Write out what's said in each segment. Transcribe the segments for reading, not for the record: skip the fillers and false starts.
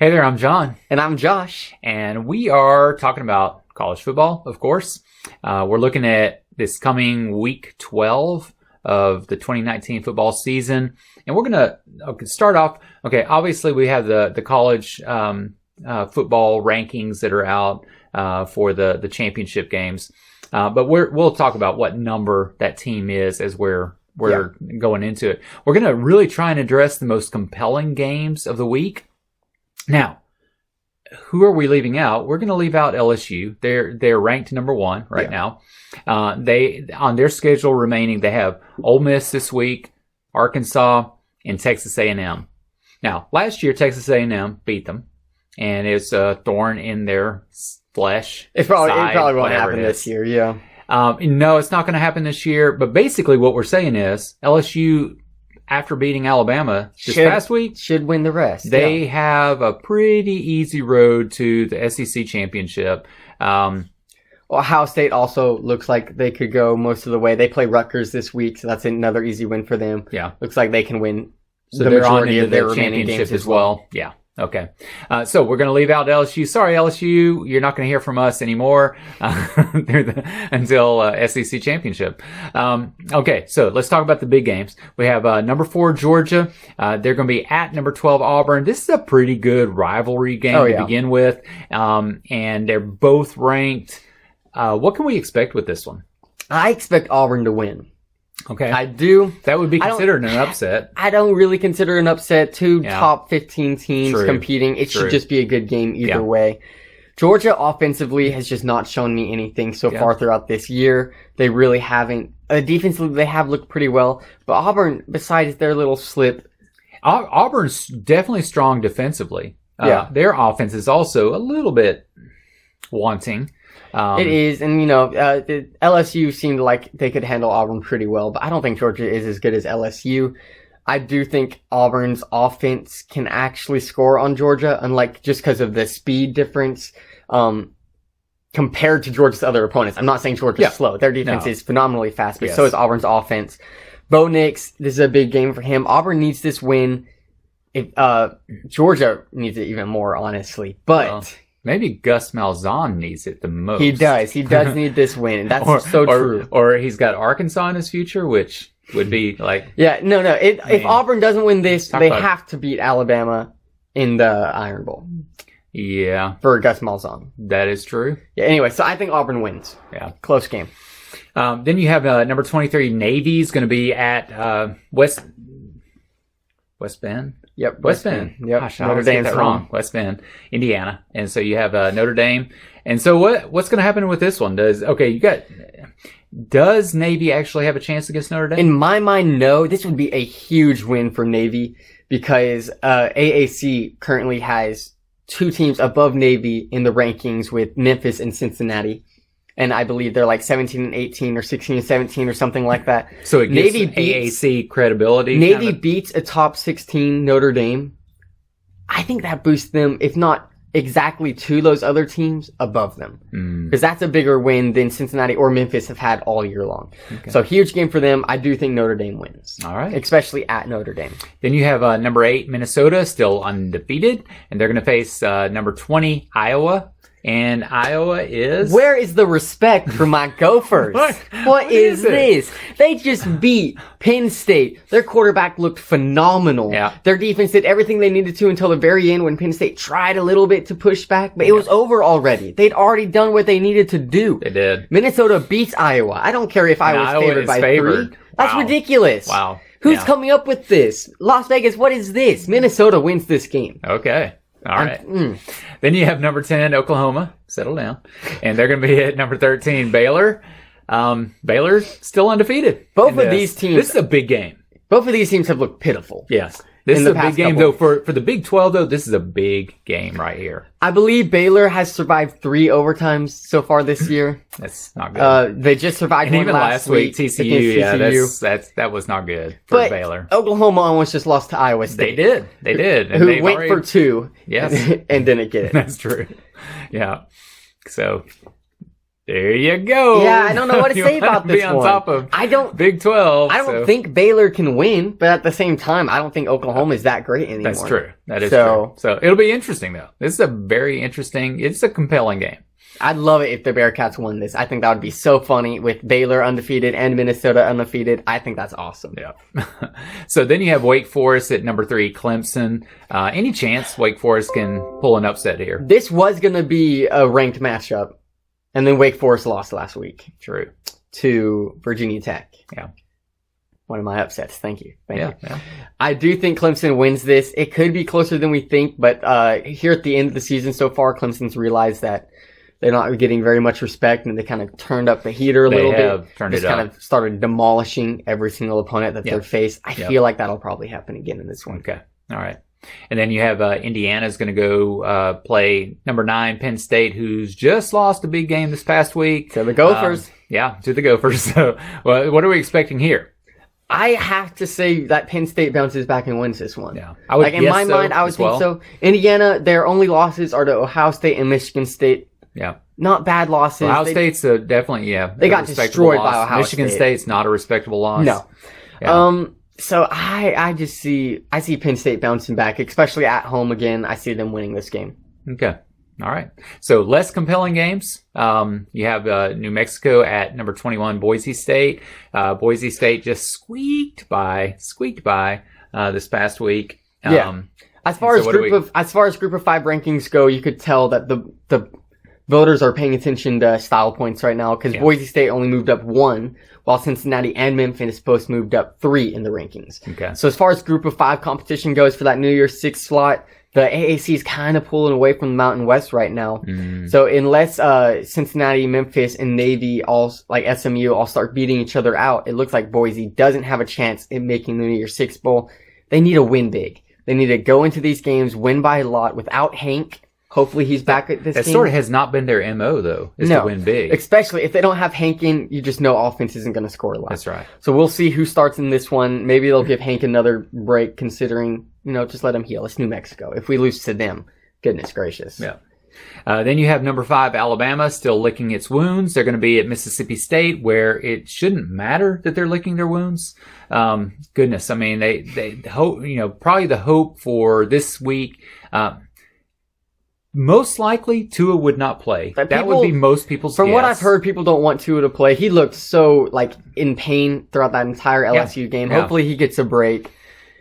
Hey there, I'm John. And I'm Josh. And we are talking about college football, of course. We're looking at this coming week 12 of the 2019 football season. And we're going to start off. Okay, obviously we have the college football rankings that are out for the championship games. But we'll talk about what number that team is as we're going into it. We're going to really try and address the most compelling games of the week. Now, who are we leaving out? We're going to leave out LSU. They're ranked number 1 right now. They on their schedule remaining, they have Ole Miss this week, Arkansas, and Texas A&M. Now, last year Texas A&M beat them, and it's a thorn in their flesh. It probably won't happen this year. Yeah. No, it's not going to happen this year. But basically, what we're saying is LSU, after beating Alabama this past week, should win the rest. They have a pretty easy road to the SEC championship. Ohio State also looks like they could go most of the way. They play Rutgers this week, so that's another easy win for them. Yeah, looks like they can win the majority of their remaining championship games as well. Yeah. Okay. So we're going to leave out LSU. Sorry, LSU, you're not going to hear from us anymore until SEC championship. Okay, so let's talk about the big games. We have number 4 Georgia. They're going to be at number 12 Auburn. This is a pretty good rivalry game to begin with, and they're both ranked. What can we expect with this one? I expect Auburn to win. Okay. I do. That would be considered an upset. I don't really consider an upset. Two top 15 teams competing. It should just be a good game either way. Georgia offensively has just not shown me anything so far throughout this year. They really haven't. Defensively, they have looked pretty well. But Auburn, besides their little slip. Auburn's definitely strong defensively. Their offense is also a little bit wanting. It is, and the LSU seemed like they could handle Auburn pretty well, but I don't think Georgia is as good as LSU. I do think Auburn's offense can actually score on Georgia, unlike just because of the speed difference compared to Georgia's other opponents. I'm not saying Georgia's slow. Their defense is phenomenally fast, but so is Auburn's offense. Bo Nix, this is a big game for him. Auburn needs this win. Georgia needs it even more, honestly, but... Maybe Gus Malzahn needs it the most. He does. He does need this win. That's so true. Or he's got Arkansas in his future, which would be like... Yeah, no. If Auburn doesn't win this, they have to beat Alabama in the Iron Bowl. Yeah. For Gus Malzahn. That is true. Yeah, anyway, so I think Auburn wins. Yeah. Close game. Then you have number 23, Navy's going to be at West Bend? Yep. West Bend. Yep. Gosh, I always get that wrong. West Bend, Indiana. And so you have Notre Dame. And so what's going to happen with this one? Does Navy actually have a chance against Notre Dame? In my mind, no. This would be a huge win for Navy because AAC currently has 2 teams above Navy in the rankings with Memphis and Cincinnati. And I believe they're like 17 and 18 or 16 and 17 or something like that. So it gives AAC credibility. Navy beats a top 16 Notre Dame. I think that boosts them, if not exactly to those other teams, above them. Because that's a bigger win than Cincinnati or Memphis have had all year long. Okay. So huge game for them. I do think Notre Dame wins. All right. Especially at Notre Dame. Then you have number 8, Minnesota, still undefeated. And they're going to face number 20, Iowa. And Iowa is... Where is the respect for my Gophers? What is this? They just beat Penn State. Their quarterback looked phenomenal. Yeah. Their defense did everything they needed to until the very end when Penn State tried a little bit to push back, but it was over already. They'd already done what they needed to do. They did. Minnesota beats Iowa. I don't care if Iowa's favored by 3. That's ridiculous. Wow. Who's coming up with this? Las Vegas, what is this? Minnesota wins this game. Okay. All right. Then you have number 10, Oklahoma. Settle down. And they're going to be at number 13, Baylor. Baylor's still undefeated. Both of these teams. This is a big game. Both of these teams have looked pitiful. Yes. This is a big game, though. For the Big 12, though, this is a big game right here. I believe Baylor has survived 3 overtimes so far this year. That's not good. They just survived one last week. TCU, that was not good for Baylor. Oklahoma almost just lost to Iowa State. They did. And who went for 2. Yes. And didn't get it. That's true. Yeah. So, There you go. Yeah, I don't know what to say about this one. Be on top of Big 12. I don't think Baylor can win, but at the same time, I don't think Oklahoma is that great anymore. That's true. That is true. So it'll be interesting, though. This is a very interesting, it's a compelling game. I'd love it if the Bearcats won this. I think that would be so funny with Baylor undefeated and Minnesota undefeated. I think that's awesome. Yeah. So then you have Wake Forest at number 3, Clemson. Any chance Wake Forest can pull an upset here? This was going to be a ranked matchup, and then Wake Forest lost last week. True. To Virginia Tech. Yeah. One of my upsets. Thank you. Thank you. Yeah. I do think Clemson wins this. It could be closer than we think, but here at the end of the season so far, Clemson's realized that they're not getting very much respect, and they kind of turned up the heater a little bit. Just kind of started demolishing every single opponent that they faced. I feel like that'll probably happen again in this one. Okay. All right. And then you have Indiana's going to go play number 9, Penn State, who's just lost a big game this past week. To the Gophers. To the Gophers. So what are we expecting here? I have to say that Penn State bounces back and wins this one. Yeah. I would in my mind, I would think so. Indiana, their only losses are to Ohio State and Michigan State. Yeah. Not bad losses. Ohio State's definitely, they got destroyed by Ohio Michigan State. State's not a respectable loss. No. Yeah. So I see Penn State bouncing back, especially at home again. I see them winning this game. Okay. All right. So less compelling games. You have New Mexico at number 21, Boise State. Boise State just squeaked by this past week. As far as group of 5 rankings go, you could tell that the voters are paying attention to style points right now, because Boise State only moved up 1, while Cincinnati and Memphis both moved up 3 in the rankings. Okay. So as far as group of 5 competition goes for that New Year's 6 slot, the AAC is kind of pulling away from the Mountain West right now. Mm. So unless Cincinnati, Memphis, and Navy SMU all start beating each other out, it looks like Boise doesn't have a chance in making the New Year's 6 bowl. They need to win big. They need to go into these games, win by a lot without Hank. Hopefully he's back at this game. That sort of has not been their MO, though, is to win big. Especially if they don't have Hank in, you just know offense isn't going to score a lot. That's right. So we'll see who starts in this one. Maybe they'll give Hank another break, considering, just let him heal. It's New Mexico. If we lose to them, goodness gracious. Yeah. Then you have number 5, Alabama, still licking its wounds. They're going to be at Mississippi State, where it shouldn't matter that they're licking their wounds. Goodness, I mean, they hope, probably the hope for this week. Most likely, Tua would not play. That would be most people's guess. From what I've heard, people don't want Tua to play. He looked so, in pain throughout that entire LSU game. Hopefully he gets a break.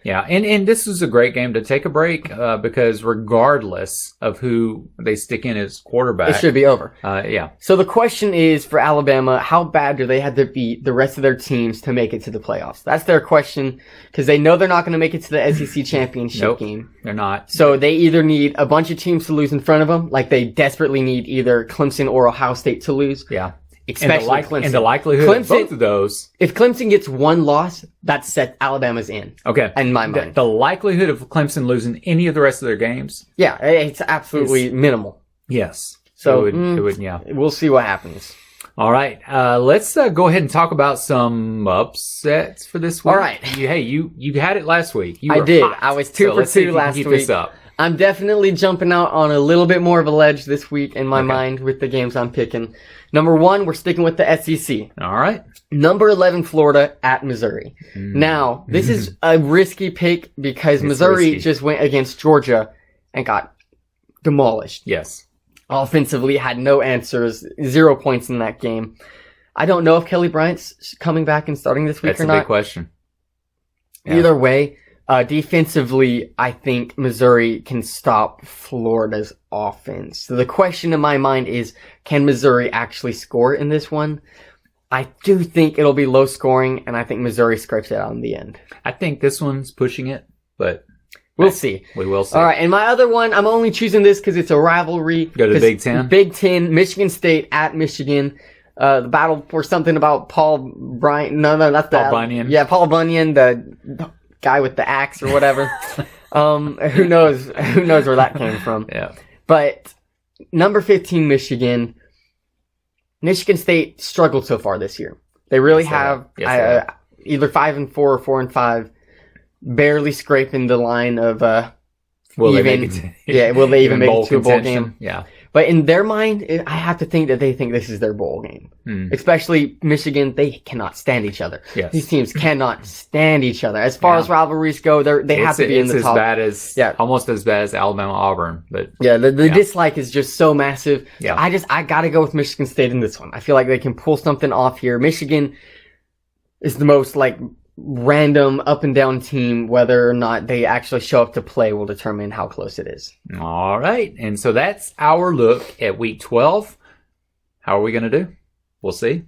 Yeah, and this is a great game to take a break because regardless of who they stick in as quarterback, it should be over. Yeah. So the question is for Alabama, how bad do they have to beat the rest of their teams to make it to the playoffs? That's their question, because they know they're not going to make it to the SEC championship game. They're not. So they either need a bunch of teams to lose in front of them, like they desperately need either Clemson or Ohio State to lose. Yeah. Especially Clemson. And the likelihood of both of those. If Clemson gets one loss, that sets Alabama's in. Okay. In my mind. The likelihood of Clemson losing any of the rest of their games. Yeah, it's absolutely minimal. Yes. So it would, yeah. We'll see what happens. All right. Let's go ahead and talk about some upsets for this week. All right. You had it last week. I did. Hot. I was 2 for 2 last week. This up. I'm definitely jumping out on a little bit more of a ledge this week in my mind with the games I'm picking. Number 1, we're sticking with the SEC. All right. Number 11, Florida at Missouri. Now, this is a risky pick because Missouri just went against Georgia and got demolished. Yes. Offensively, had no answers, 0 points in that game. I don't know if Kelly Bryant's coming back and starting this week or not. That's a big question. Yeah. Either way, defensively, I think Missouri can stop Florida's offense. So the question in my mind is, can Missouri actually score in this one? I do think it'll be low scoring, and I think Missouri scrapes it out in the end. I think this one's pushing it, but we'll see. We will see. All right, and my other one, I'm only choosing this because it's a rivalry. Go to the Big Ten. Big Ten, Michigan State at Michigan. The battle for something about Paul Bryant. No, that's Paul Bunyan. Yeah, Paul Bunyan, the guy with the axe or whatever. Who knows where that came from. Yeah. But number 15, Michigan State struggled so far this year. They really have. Either 5-4 or 4-5, barely scraping the line of will they even make it to a bowl game? Yeah. But in their mind, I have to think that they think this is their bowl game. Especially Michigan, they cannot stand each other. Yes. These teams cannot stand each other. As far as rivalries go, they have to be in the top. Almost as bad as Alabama Auburn. But the dislike is just so massive. Yeah. I gotta go with Michigan State in this one. I feel like they can pull something off here. Michigan is the most random up and down team. Whether or not they actually show up to play will determine how close it is. All right. And so that's our look at week 12. How are we going to do? We'll see.